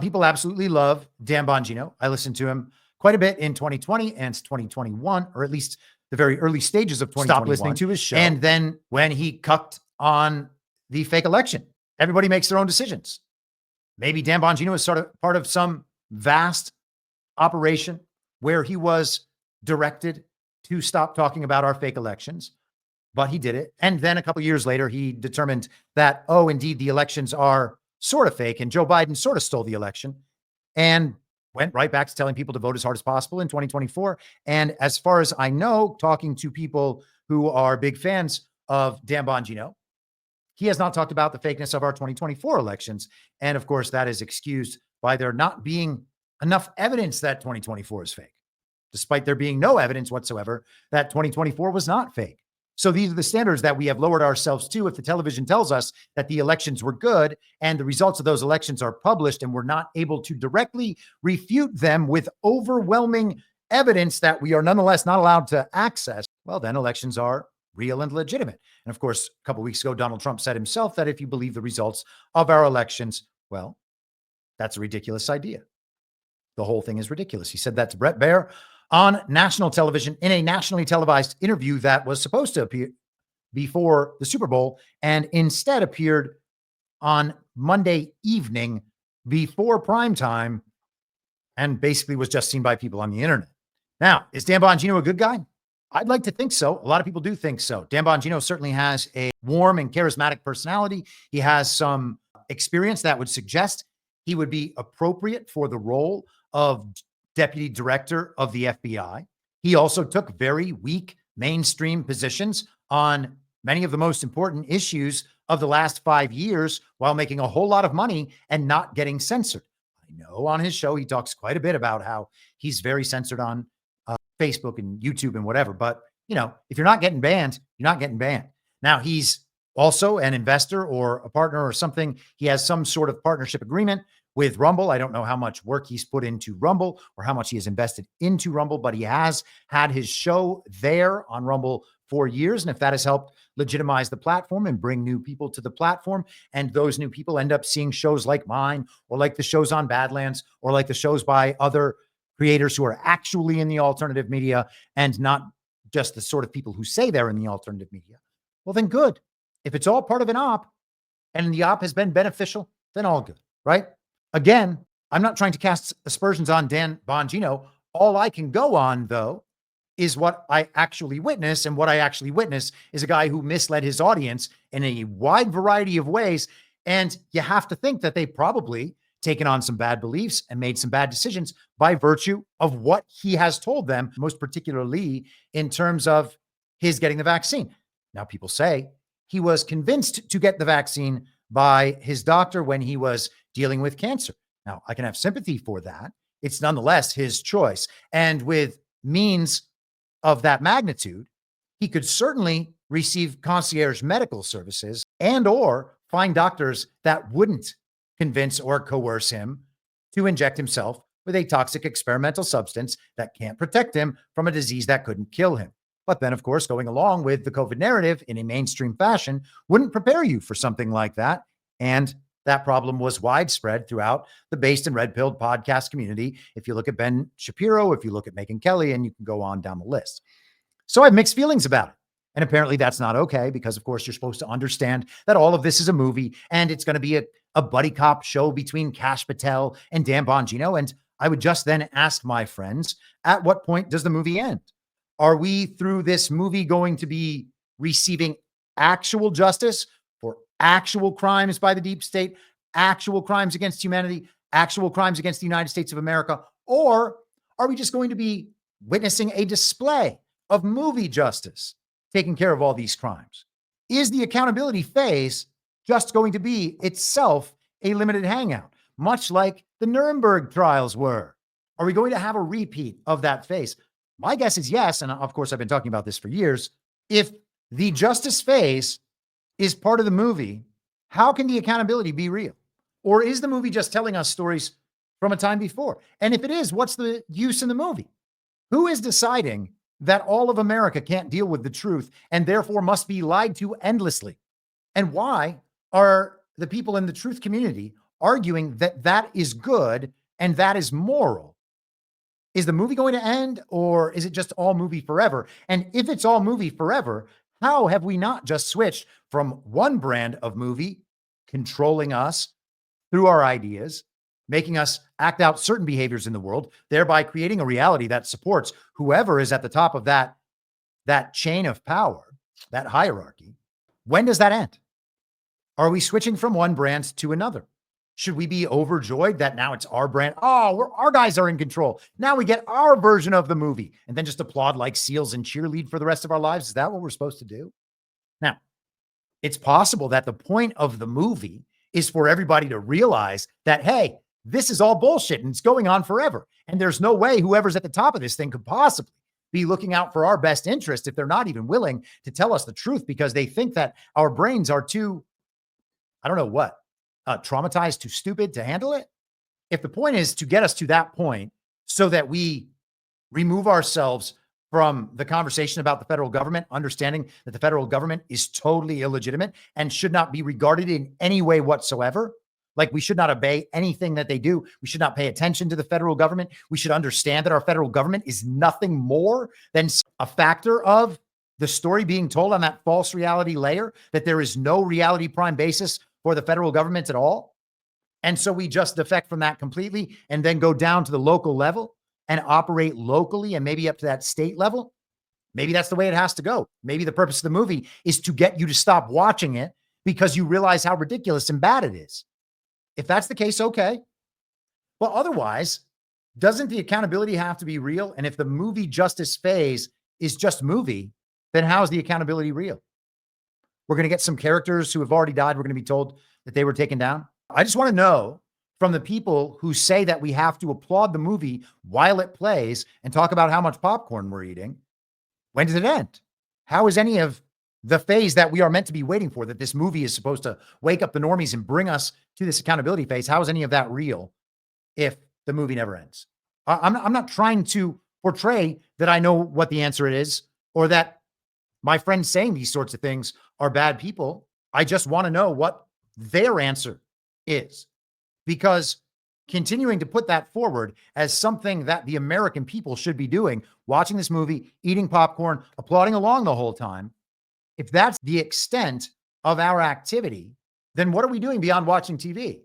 People absolutely love Dan Bongino. I listened to him quite a bit in 2020 and 2021, or at least the very early stages of 2021. Stop listening to his show. And then when he cucked on the fake election, everybody makes their own decisions. Maybe Dan Bongino is sort of part of some vast operation where he was directed to stop talking about our fake elections, but he did it. And then a couple of years later, he determined that, oh, indeed, the elections are sort of fake and Joe Biden sort of stole the election, and went right back to telling people to vote as hard as possible in 2024. And as far as I know, talking to people who are big fans of Dan Bongino, he has not talked about the fakeness of our 2024 elections. And of course, that is excused by there not being enough evidence that 2024 is fake, despite there being no evidence whatsoever that 2024 was not fake. So these are the standards that we have lowered ourselves to. If the television tells us that the elections were good and the results of those elections are published and we're not able to directly refute them with overwhelming evidence that we are nonetheless not allowed to access, well, then elections are real and legitimate. And of course, a couple of weeks ago, Donald Trump said himself that if you believe the results of our elections, well, that's a ridiculous idea. The whole thing is ridiculous. He said that to Brett Baer on national television in a nationally televised interview that was supposed to appear before the Super Bowl and instead appeared on Monday evening before prime time and basically was just seen by people on the internet. Now, is Dan Bongino a good guy? I'd like to think so. A lot of people do think so. Dan Bongino certainly has a warm and charismatic personality. He has some experience that would suggest he would be appropriate for the role of deputy director of the FBI. He also took very weak mainstream positions on many of the most important issues of the last 5 years while making a whole lot of money and not getting censored. I know on his show, he talks quite a bit about how he's very censored on Facebook and YouTube and whatever. But, you know, if you're not getting banned, you're not getting banned. Now, he's also an investor or a partner or something. He has some sort of partnership agreement with Rumble. I don't know how much work he's put into Rumble or how much he has invested into Rumble, but he has had his show there on Rumble for years. And if that has helped legitimize the platform and bring new people to the platform, and those new people end up seeing shows like mine or like the shows on Badlands or like the shows by other creators who are actually in the alternative media and not just the sort of people who say they're in the alternative media, well, then good. If it's all part of an op and the op has been beneficial, then all good, right? Again, I'm not trying to cast aspersions on Dan Bongino. All I can go on, though, is what I actually witness. And what I actually witness is a guy who misled his audience in a wide variety of ways. And you have to think that they probably taken on some bad beliefs and made some bad decisions by virtue of what he has told them, most particularly in terms of his getting the vaccine. Now, people say he was convinced to get the vaccine by his doctor when he was dealing with cancer. Now, I can have sympathy for that. It's nonetheless his choice. And with means of that magnitude, he could certainly receive concierge medical services and or find doctors that wouldn't convince or coerce him to inject himself with a toxic experimental substance that can't protect him from a disease that couldn't kill him. But then, of course, going along with the COVID narrative in a mainstream fashion wouldn't prepare you for something like that. And that problem was widespread throughout the Based and Red Pilled podcast community. If you look at Ben Shapiro, if you look at Megyn Kelly, and you can go on down the list. So I have mixed feelings about it. And apparently that's not okay because, of course, you're supposed to understand that all of this is a movie and it's going to be a buddy cop show between Kash Patel and Dan Bongino. And I would just then ask my friends, at what point does the movie end? Are we through this movie going to be receiving actual justice for actual crimes by the deep state, actual crimes against humanity, actual crimes against the United States of America? Or are we just going to be witnessing a display of movie justice taking care of all these crimes? Is the accountability phase just going to be itself a limited hangout, much like the Nuremberg trials were? Are we going to have a repeat of that phase? My guess is yes. And of course, I've been talking about this for years. If the justice phase is part of the movie, how can the accountability be real? Or is the movie just telling us stories from a time before? And if it is, what's the use in the movie? Who is deciding that all of America can't deal with the truth and therefore must be lied to endlessly? And why are the people in the truth community arguing that that is good and that is moral. Is the movie going to end, or is it just all movie forever? And if it's all movie forever, how have we not just switched from one brand of movie controlling us through our ideas, making us act out certain behaviors in the world, thereby creating a reality that supports whoever is at the top of that chain of power, that hierarchy? When does that end? Are we switching from one brand to another? Should we be overjoyed that now it's our brand? Oh, our guys are in control. Now we get our version of the movie, and then just applaud like seals and cheerlead for the rest of our lives? Is that what we're supposed to do? Now, it's possible that the point of the movie is for everybody to realize that, hey, this is all bullshit and it's going on forever. And there's no way whoever's at the top of this thing could possibly be looking out for our best interest if they're not even willing to tell us the truth because they think that our brains are too, I don't know what, traumatized, too stupid to handle it. If the point is to get us to that point so that we remove ourselves from the conversation about the federal government, understanding that the federal government is totally illegitimate and should not be regarded in any way whatsoever, like we should not obey anything that they do. We should not pay attention to the federal government. We should understand that our federal government is nothing more than a factor of the story being told on that false reality layer, that there is no reality prime basis for the federal government at all. And so we just defect from that completely and then go down to the local level and operate locally and maybe up to that state level. Maybe that's the way it has to go. Maybe the purpose of the movie is to get you to stop watching it because you realize how ridiculous and bad it is. If that's the case, okay. But otherwise, doesn't the accountability have to be real? And if the movie justice phase is just movie, then how is the accountability real? We're going to get some characters who have already died. We're going to be told that they were taken down. I just want to know from the people who say that we have to applaud the movie while it plays and talk about how much popcorn we're eating. When does it end? How is any of the phase that we are meant to be waiting for, that this movie is supposed to wake up the normies and bring us to this accountability phase? How is any of that real if the movie never ends? I'm not trying to portray that I know what the answer is or that my friends saying these sorts of things are bad people. I just want to know what their answer is, because continuing to put that forward as something that the American people should be doing, watching this movie, eating popcorn, applauding along the whole time, if that's the extent of our activity, then what are we doing beyond watching TV?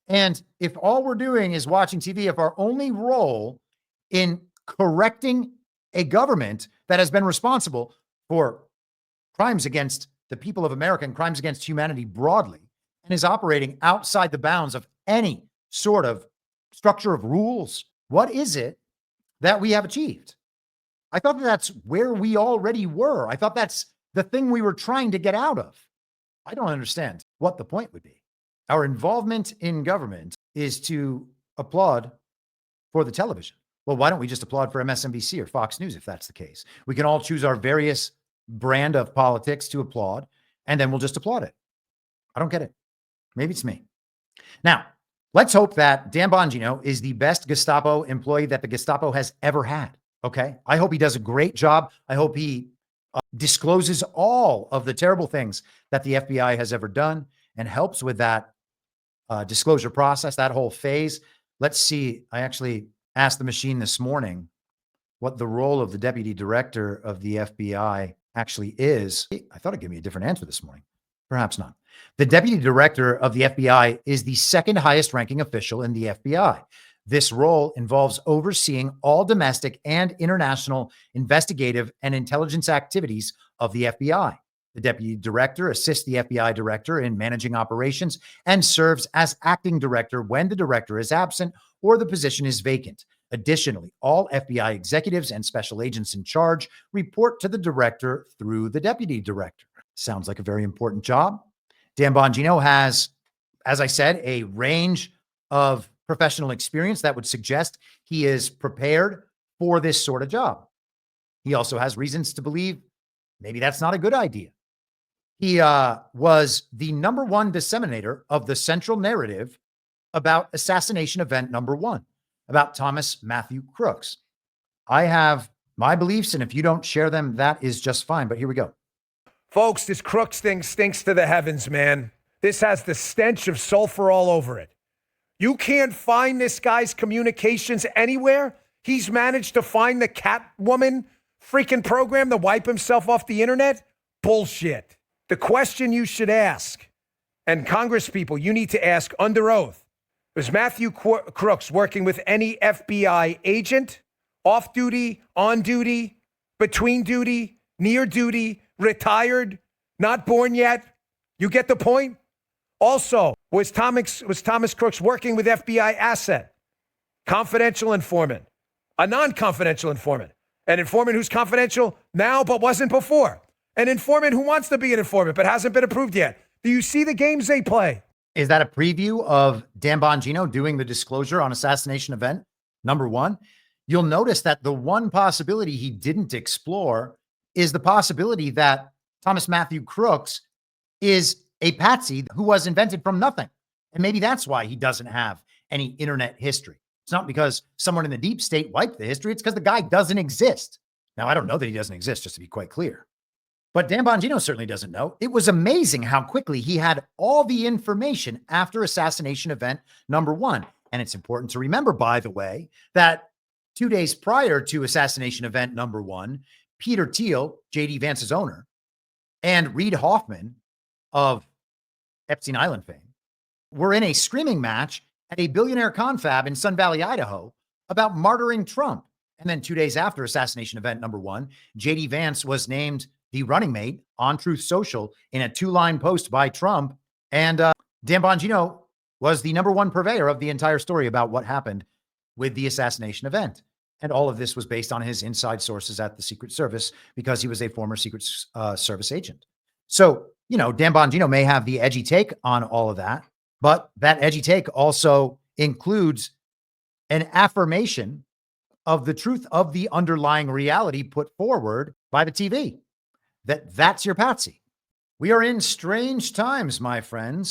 And if all we're doing is watching TV, if our only role in correcting a government that has been responsible for crimes against the people of America and crimes against humanity broadly, and is operating outside the bounds of any sort of structure of rules, what is it that we have achieved? I thought that that's where we already were. I thought that's the thing we were trying to get out of. I don't understand what the point would be. Our involvement in government is to applaud for the television. Well, why don't we just applaud for MSNBC or Fox News if that's the case? We can all choose our various brand of politics to applaud, and then we'll just applaud it. I don't get it. Maybe it's me. Now, let's hope that Dan Bongino is the best Gestapo employee that the Gestapo has ever had. Okay. I hope he does a great job. I hope he discloses all of the terrible things that the FBI has ever done and helps with that disclosure process, that whole phase. Let's see. I actually asked the machine this morning what the role of the deputy director of the FBI actually is. I thought it'd give me a different answer this morning. Perhaps not. The deputy director of the FBI is the second highest ranking official in the FBI. This role involves overseeing all domestic and international investigative and intelligence activities of the FBI. The deputy director assists the FBI director in managing operations and serves as acting director when the director is absent or the position is vacant. Additionally, all FBI executives and special agents in charge report to the director through the deputy director. Sounds like a very important job. Dan Bongino has, as I said, a range of professional experience that would suggest he is prepared for this sort of job. He also has reasons to believe maybe that's not a good idea. He was the #1 disseminator of the central narrative about assassination event #1, about Thomas Matthew Crooks. I have my beliefs, and if you don't share them, that is just fine. But here we go. Folks, this Crooks thing stinks to the heavens, man. This has the stench of sulfur all over it. You can't find this guy's communications anywhere. He's managed to find the Catwoman freaking program to wipe himself off the internet. Bullshit. The question you should ask, and Congress people, you need to ask under oath, was Matthew Crooks working with any FBI agent, off duty, on duty, between duty, near duty, retired, not born yet? You get the point? Also, was Thomas Crooks working with FBI asset, confidential informant, a non-confidential informant, an informant who's confidential now but wasn't before, an informant who wants to be an informant but hasn't been approved yet? Do you see the games they play? Is that a preview of Dan Bongino doing the disclosure on assassination event number one? You'll notice that the one possibility he didn't explore is the possibility that Thomas Matthew Crooks is a patsy who was invented from nothing. And maybe that's why he doesn't have any internet history. It's not because someone in the deep state wiped the history. It's because the guy doesn't exist. Now, I don't know that he doesn't exist, just to be quite clear. But Dan Bongino certainly doesn't know. It was amazing how quickly he had all the information after assassination event number one. And it's important to remember, by the way, that 2 days prior to assassination event number one, Peter Thiel, J.D. Vance's owner, and Reid Hoffman of Epstein Island fame were in a screaming match at a billionaire confab in Sun Valley, Idaho, about martyring Trump. And then 2 days after assassination event number one, J.D. Vance was named the running mate on Truth Social in a 2-line post by Trump. And Dan Bongino was the number one purveyor of the entire story about what happened with the assassination event. And all of this was based on his inside sources at the Secret Service because he was a former Secret Service agent. So, you know, Dan Bongino may have the edgy take on all of that, but that edgy take also includes an affirmation of the truth of the underlying reality put forward by the TV. That's your patsy. We are in strange times, my friends.